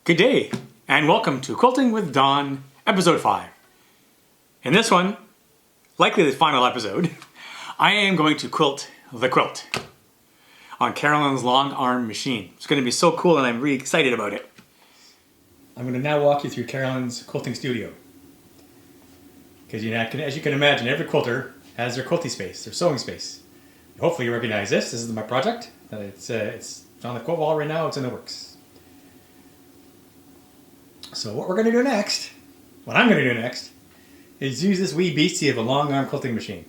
Good day, and welcome to Quilting with Don, episode 5. In this one, likely the final episode, I am going to quilt the quilt on Carolyn's long arm machine. It's going to be so cool and I'm really excited about it. I'm going to now walk you through Carolyn's quilting studio. Because as you can imagine, every quilter has their quilting space, their sewing space. Hopefully you recognize this. This is my project. It's on the quilt wall right now. It's in the works. So what I'm going to do next, is use this wee beastie of a long arm quilting machine.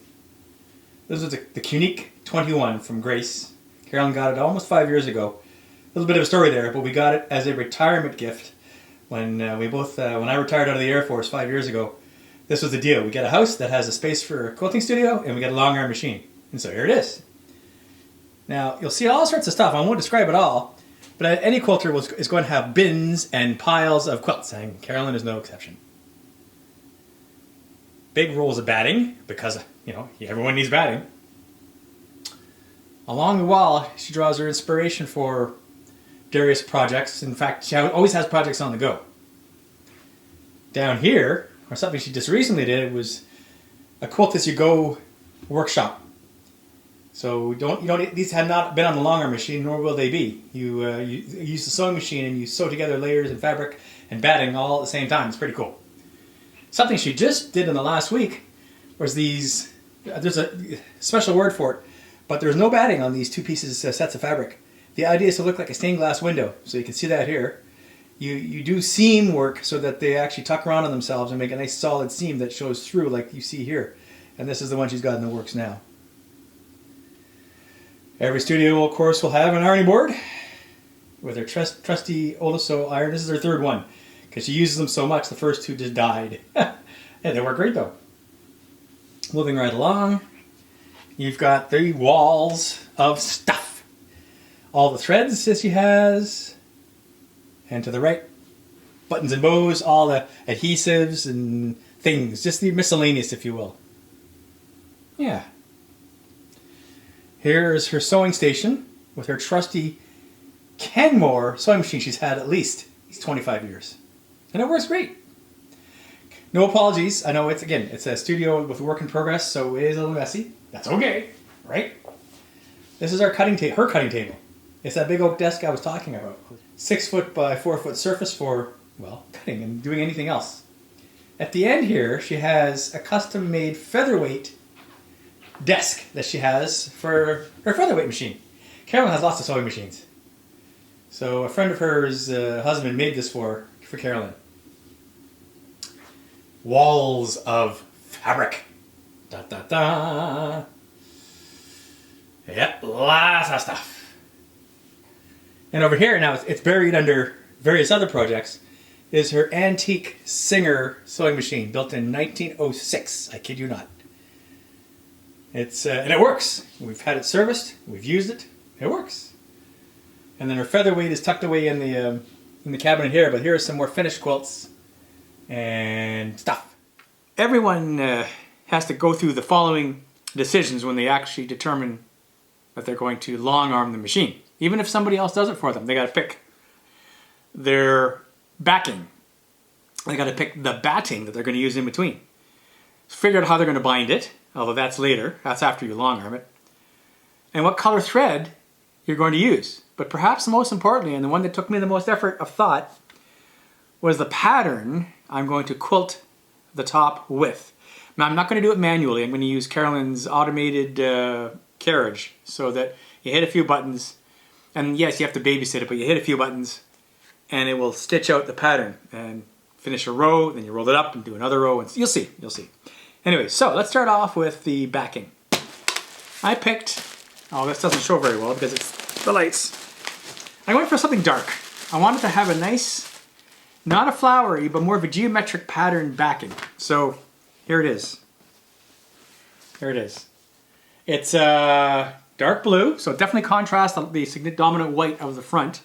This is the Quilting 21 from Grace. Carolyn got it almost 5 years ago. A little bit of a story there, but we got it as a retirement gift when when I retired out of the Air Force 5 years ago. This was the deal. We get a house that has a space for a quilting studio, and we get a long arm machine. And so here it is. Now you'll see all sorts of stuff. I won't describe it all. But any quilter is going to have bins and piles of quilts, and Carolyn is no exception. Big rolls of batting, because, everyone needs batting. Along the wall, she draws her inspiration for various projects. In fact, she always has projects on the go. Down here, or something she just recently did, was a quilt as you go workshop. So these have not been on the long arm machine, nor will they be. You use the sewing machine and you sew together layers and fabric and batting all at the same time. It's pretty cool. Something she just did in the last week was these. There's a special word for it, but there's no batting on these two pieces, sets of fabric. The idea is to look like a stained glass window, so you can see that here. You do seam work so that they actually tuck around on themselves and make a nice solid seam that shows through, like you see here. And this is the one she's got in the works now. Every studio, of course, will have an ironing board with their trusty Olaso iron. This is her third one because she uses them so much. The first two just died. Yeah, they work great though. Moving right along, you've got the walls of stuff. All the threads that she has, and to the right, buttons and bows, all the adhesives and things, just the miscellaneous, if you will. Yeah. Here's her sewing station with her trusty Kenmore sewing machine she's had at least 25 years. And it works great. No apologies. I know it's a studio with work in progress, so it is a little messy. That's okay, right? This is her cutting table. It's that big oak desk I was talking about. 6 foot by 4 foot surface for, cutting and doing anything else. At the end here, she has a custom made featherweight desk that she has for her featherweight machine. Carolyn has lots of sewing machines. So a friend of hers husband made this for Carolyn. Walls of fabric. Da da da. Yep, lots of stuff. And over here now, it's buried under various other projects, is her antique Singer sewing machine built in 1906. I kid you not. And it works. We've had it serviced. We've used it. It works. And then her featherweight is tucked away in the cabinet here. But here are some more finished quilts and stuff. Everyone has to go through the following decisions when they actually determine that they're going to long arm the machine. Even if somebody else does it for them, they got to pick their backing. They got to pick the batting that they're going to use in between. Figure out how they're going to bind it. Although that's later, that's after you long arm it. And what color thread you're going to use. But perhaps most importantly, and the one that took me the most effort of thought, was the pattern I'm going to quilt the top with. Now I'm not going to do it manually. I'm going to use Carolyn's automated carriage so that you hit a few buttons, and yes, you have to babysit it, but you hit a few buttons and it will stitch out the pattern and finish a row, then you roll it up and do another row, and you'll see. Anyway, so let's start off with the backing. I picked, this doesn't show very well because it's the lights. I went for something dark. I wanted to have a nice, not a flowery, but more of a geometric pattern backing. So here it is. It's dark blue, so it definitely contrasts the dominant white of the front.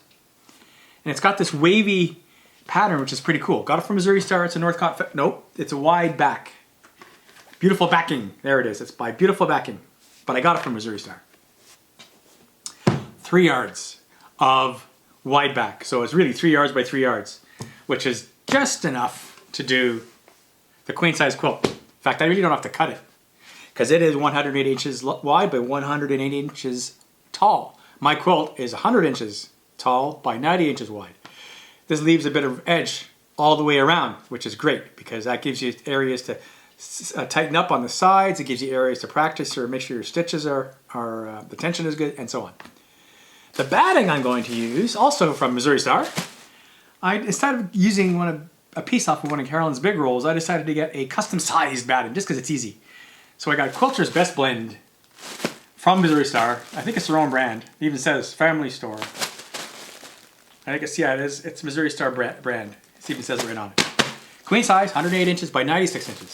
And it's got this wavy pattern, which is pretty cool. Got it from Missouri Star. It's a Northcott. Nope, it's a wide back. Beautiful backing. There it is. It's by Beautiful Backing. But I got it from Missouri Star. 3 yards of wide back. So it's really 3 yards by 3 yards. which is just enough to do the queen size quilt. In fact, I really don't have to cut it because it is 108 inches wide by 180 inches tall. My quilt is 100 inches tall by 90 inches wide. This leaves a bit of edge all the way around, which is great because that gives you areas to tighten up on the sides. It gives you areas to practice or make sure your stitches are the tension is good, and so on. The batting I'm going to use, also from Missouri Star, instead of using a piece off of one of Carolyn's big rolls, I decided to get a custom-sized batting just because it's easy. So I got Quilter's Best Blend from Missouri Star. I think it's their own brand. It even says Family Store. I think it's Missouri Star brand. It even says it right on it. Queen size, 108 inches by 96 inches.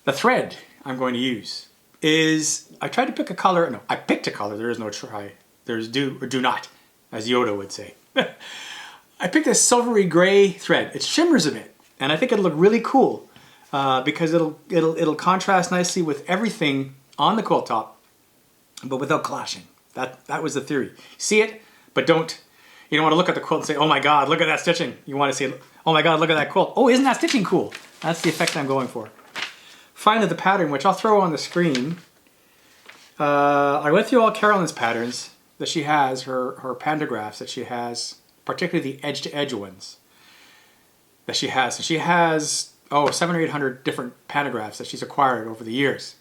The thread I'm going to use is, I tried to pick a color. No, I picked a color. There is no try. There's do or do not, as Yoda would say. I picked a silvery gray thread. It shimmers a bit, and I think it'll look really cool because it'll contrast nicely with everything on the quilt top, but without clashing. That was the theory. See it, but don't. You don't want to look at the quilt and say, "Oh my God, look at that stitching." You want to say, "Oh my God, look at that quilt. Oh, isn't that stitching cool?" That's the effect I'm going for. Finally, the pattern, which I'll throw on the screen. I went through all Carolyn's patterns that she has, her pantographs that she has, particularly the edge-to-edge ones that she has. And she has, 700 or 800 different pantographs that she's acquired over the years.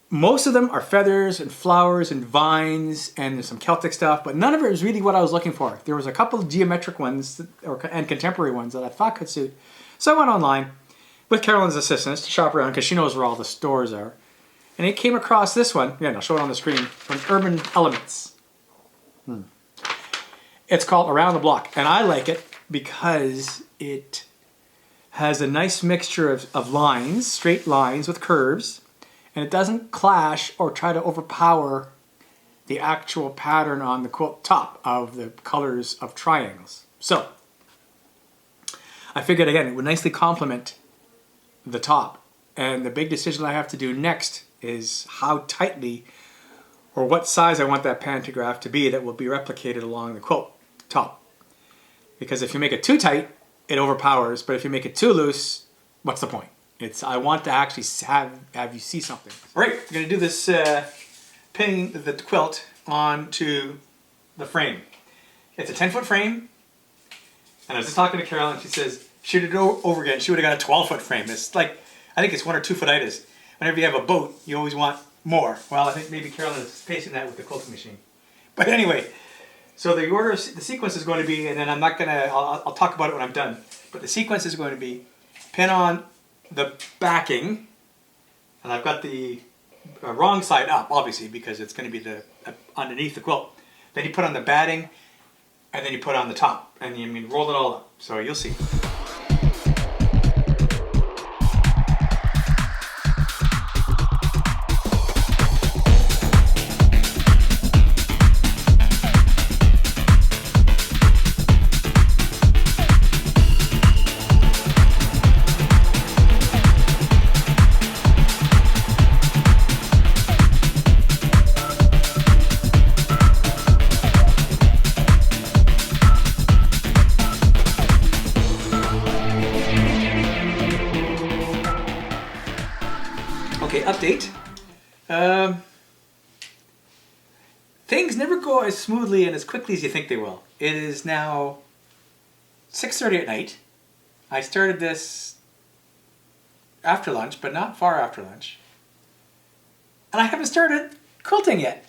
Most of them are feathers and flowers and vines and there's some Celtic stuff, but none of it was really what I was looking for. There was a couple of geometric ones and contemporary ones that I thought could suit. So I went online with Carolyn's assistance to shop around because she knows where all the stores are. And it came across this one. Yeah, I'll show it on the screen. From Urban Elements. It's called Around the Block. And I like it because it has a nice mixture of lines, straight lines with curves. And it doesn't clash or try to overpower the actual pattern on the quilt top of the colors of triangles. So, I figured again it would nicely complement the top. And the big decision I have to do next is how tightly or what size I want that pantograph to be that will be replicated along the quilt top. Because if you make it too tight, it overpowers, but if you make it too loose, what's the point? I want to actually have you see something. All right, we're going to do this pinning the quilt onto the frame. It's a 10-foot frame, and I was just talking to Carolyn, and she says, she did it over again, she would have got a 12-foot frame. It's like, I think it's 1 or 2 foot-itis. Whenever you have a boat, you always want more. Well, I think maybe Carolyn is pacing that with the quilting machine. But anyway, so the sequence is going to be, and then I'll talk about it when I'm done, but the sequence is going to be pin on the backing, and I've got the wrong side up, obviously, because it's going to be underneath the quilt. Then you put on the batting, and then you put on the top, and you roll it all up. So you'll see. Update. Things never go as smoothly and as quickly as you think they will. It is now 6:30 at night. I started this after lunch, but not far after lunch. And I haven't started quilting yet.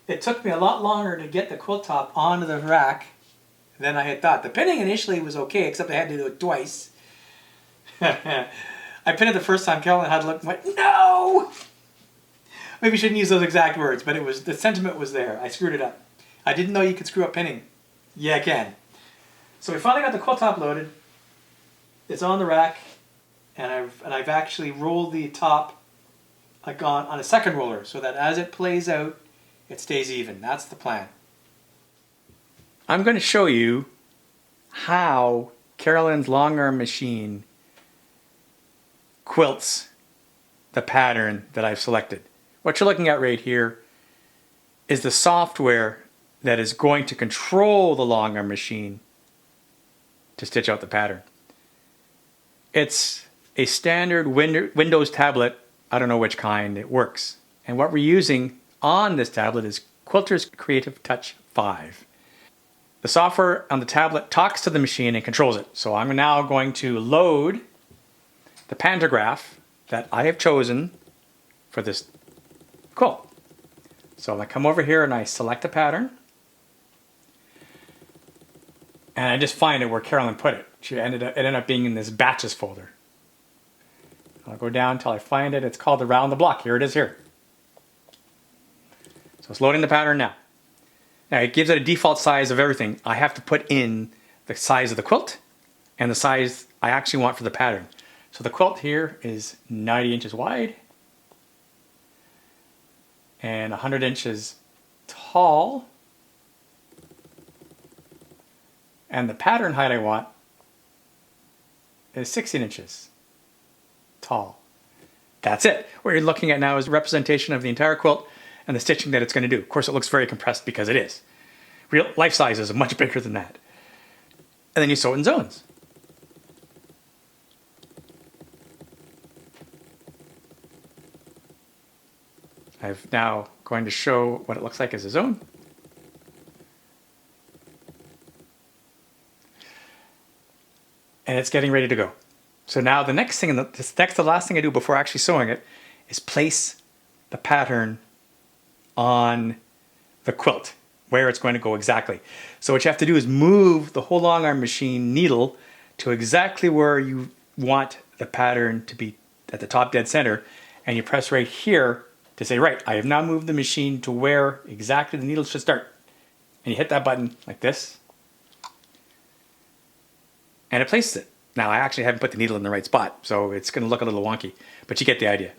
It took me a lot longer to get the quilt top onto the rack than I had thought. The pinning initially was okay, except I had to do it twice. I pinned it the first time. Carolyn had to look and went, "No!" Maybe I shouldn't use those exact words, but the sentiment was there. I screwed it up. I didn't know you could screw up pinning. Yeah, I can. So we finally got the quilt top loaded. It's on the rack, and I've actually rolled the top like on a second roller, so that as it plays out, it stays even. That's the plan. I'm going to show you how Carolyn's long arm machine quilts the pattern that I've selected. What you're looking at right here is the software that is going to control the long arm machine to stitch out the pattern. It's a standard Windows tablet. I don't know which kind. It works. And what we're using on this tablet is Quilter's Creative Touch 5. The software on the tablet talks to the machine and controls it. So I'm now going to load the pantograph that I have chosen for this quilt. So I come over here and I select a pattern. And I just find it where Carolyn put it. It ended up being in this batches folder. I'll go down until I find it. It's called Around the Block. Here it is here. So it's loading the pattern now. Now it gives it a default size of everything. I have to put in the size of the quilt and the size I actually want for the pattern. So the quilt here is 90 inches wide and 100 inches tall. And the pattern height I want is 16 inches tall. That's it. What you're looking at now is a representation of the entire quilt and the stitching that it's going to do. Of course, it looks very compressed because it is. Real life size is much bigger than that. And then you sew it in zones. I'm now going to show what it looks like as a zone. And it's getting ready to go. So now the next thing, the last thing I do before actually sewing it is place the pattern on the quilt, where it's going to go exactly. So what you have to do is move the whole long arm machine needle to exactly where you want the pattern to be at the top dead center, and you press right here to say, right, I have now moved the machine to where exactly the needle should start. And you hit that button like this, and it places it. Now I actually haven't put the needle in the right spot, so it's going to look a little wonky, but you get the idea.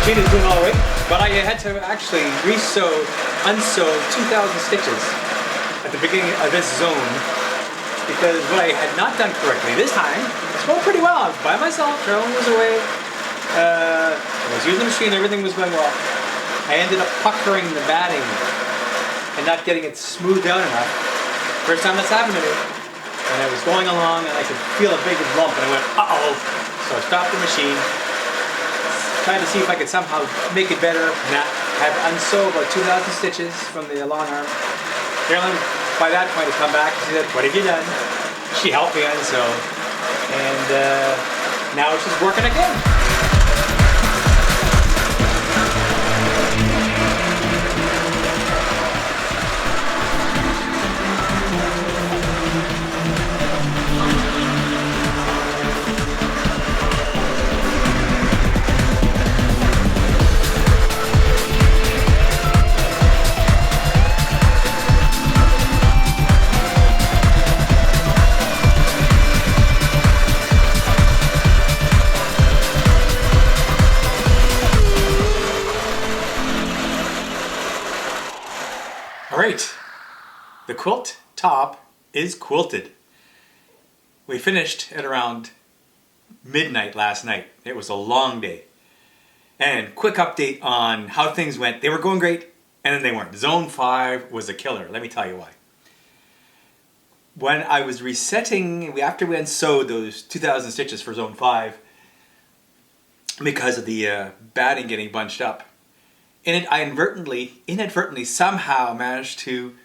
Is doing all right, but I had to actually unsew 2,000 stitches at the beginning of this zone because what I had not done correctly this time, it's going pretty well. I was by myself, Carolyn was away, I was using the machine, everything was going well. I ended up puckering the batting and not getting it smoothed out enough. First time that's happened to me. And I was going along and I could feel a big lump and I went, uh-oh. So I stopped the machine, tried to see if I could somehow make it better. Nah, I had to unsew about 2,000 stitches from the long arm. Carolyn, by that point, had come back and she said, what have you done? She helped me unsew. And now she's working again. Alright, the quilt top is quilted. We finished at around midnight last night. It was a long day. And quick update on how things went. They were going great, and then they weren't. Zone 5 was a killer, let me tell you why. When I was resetting, after we unsewed those 2,000 stitches for Zone 5, because of the batting getting bunched up, I inadvertently somehow managed to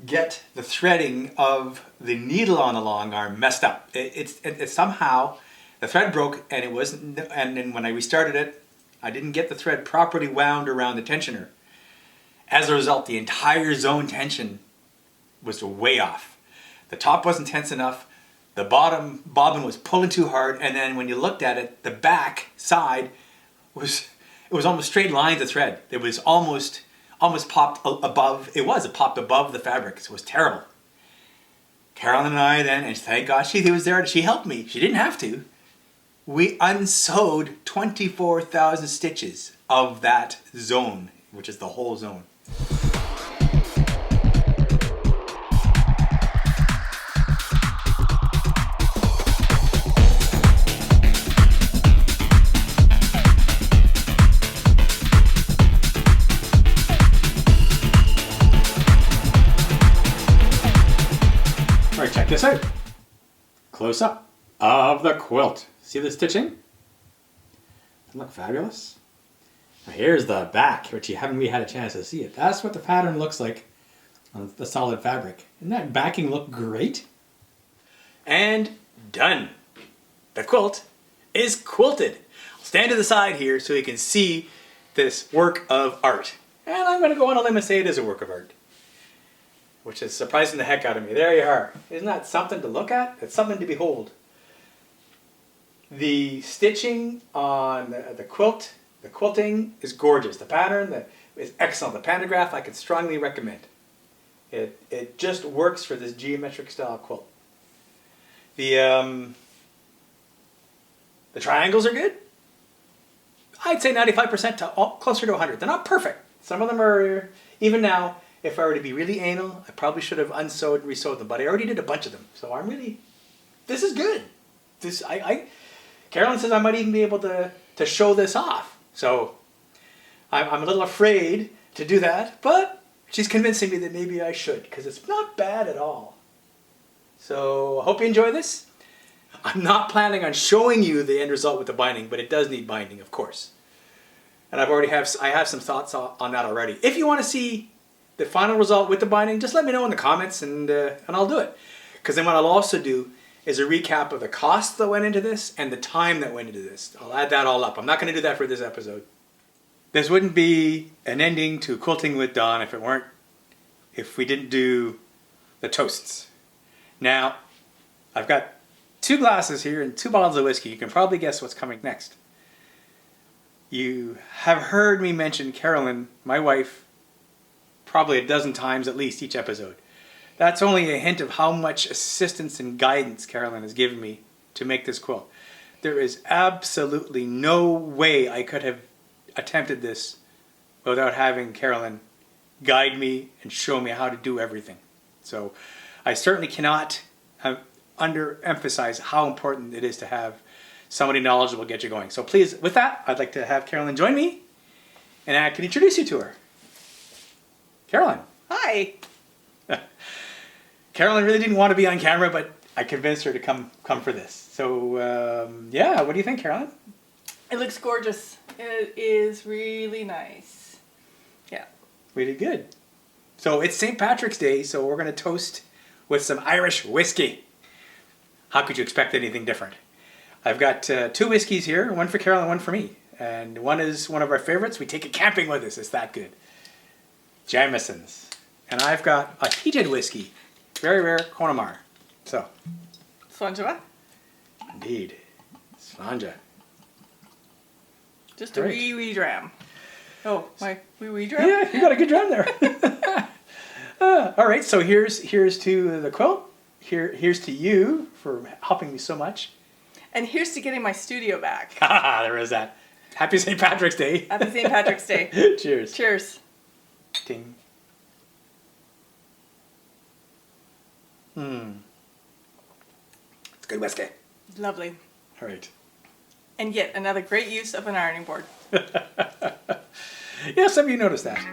get the threading of the needle on the long arm messed up. It somehow, the thread broke and it wasn't, and then when I restarted it, I didn't get the thread properly wound around the tensioner. As a result, the entire zone tension was way off. The top wasn't tense enough. The bottom bobbin was pulling too hard, and then when you looked at it, the back side was almost straight lines of thread. It was almost popped above. It popped above the fabric. So it was terrible. Carolyn and I then, and thank God she was there. She helped me. She didn't have to. We unsewed 24,000 stitches of that zone, which is the whole zone. All right, check this out. Close up of the quilt. See the stitching? Doesn't look fabulous? Now here's the back, which you haven't really had a chance to see it. That's what the pattern looks like on the solid fabric. Doesn't that backing look great? And done. The quilt is quilted. I'll stand to the side here so you can see this work of art. And I'm going to go on a limb and say it is a work of art, which is surprising the heck out of me. There you are. Isn't that something to look at? It's something to behold. The stitching on the quilt, the quilting is gorgeous. The pattern is excellent. The pantograph I could strongly recommend. It just works for this geometric style quilt. The triangles are good. I'd say 95% to closer to 100. They're not perfect. Some of them are, even now, if I were to be really anal, I probably should have unsewed and resewed them, but I already did a bunch of them. So this is good. Carolyn says I might even be able to show this off. So I'm a little afraid to do that, but she's convincing me that maybe I should, because it's not bad at all. So I hope you enjoy this. I'm not planning on showing you the end result with the binding, but it does need binding, of course. And I have some thoughts on that already. If you want to see the final result with the binding, just let me know in the comments and I'll do it. Because then what I'll also do is a recap of the cost that went into this and the time that went into this. I'll add that all up. I'm not going to do that for this episode. This wouldn't be an ending to Quilting with Dawn if we didn't do the toasts. Now, I've got 2 glasses here and 2 bottles of whiskey. You can probably guess what's coming next. You have heard me mention Carolyn, my wife, probably a dozen times at least each episode. That's only a hint of how much assistance and guidance Carolyn has given me to make this quilt. There is absolutely no way I could have attempted this without having Carolyn guide me and show me how to do everything. So I certainly cannot underemphasize how important it is to have somebody knowledgeable get you going. So please, with that, I'd like to have Carolyn join me and I can introduce you to her. Carolyn. Hi. Carolyn really didn't want to be on camera, but I convinced her to come for this. So, yeah, what do you think, Carolyn? It looks gorgeous. It is really nice. Yeah. Really good. So it's St. Patrick's Day, so we're going to toast with some Irish whiskey. How could you expect anything different? I've got 2 whiskeys here, one for Carolyn, one for me. And one is one of our favorites. We take it camping with us. It's that good. Jameson's. And I've got a heated whiskey. Very rare Connemara. So. Slanja? Indeed. Slanja. Just a wee dram. Oh, my wee dram? Yeah, you got a good dram there. All right, so here's to the quilt. Here's to you for helping me so much. And here's to getting my studio back. There is that. Happy St. Patrick's Day. Happy St. Patrick's Day. Cheers. Cheers. Ding. It's good whiskey. Lovely. All right. And yet another great use of an ironing board. Yes, some of you noticed that.